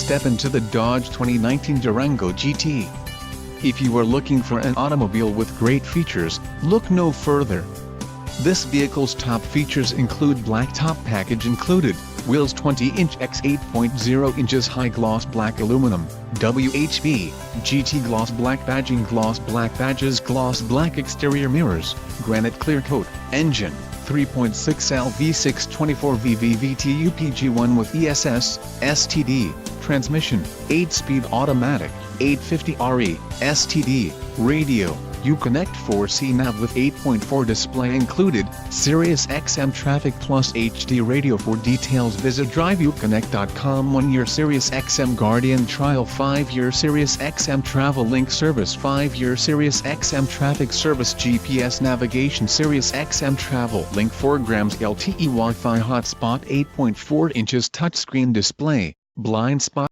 step into the Dodge 2019 Durango GT. If you are looking for an automobile with great features, look no further. This vehicle's top features include black top package included, wheels 20-inch x 8.0 inches high gloss black aluminum, WHB, GT gloss black badges gloss black exterior mirrors, granite clear coat, engine, 3.6L V6 24V VVT UPG1 with ESS, STD, transmission, 8-speed automatic, 850RE, STD, radio, Uconnect 4C nav with 8.4 display included, Sirius XM Traffic Plus HD radio. For details visit driveuconnect.com. 1-year Sirius XM Guardian trial, 5-year Sirius XM Travel Link service, 5-year Sirius XM Traffic service, GPS navigation, Sirius XM Travel Link, 4 grams LTE Wi-Fi hotspot, 8.4 inches touchscreen display, blind spot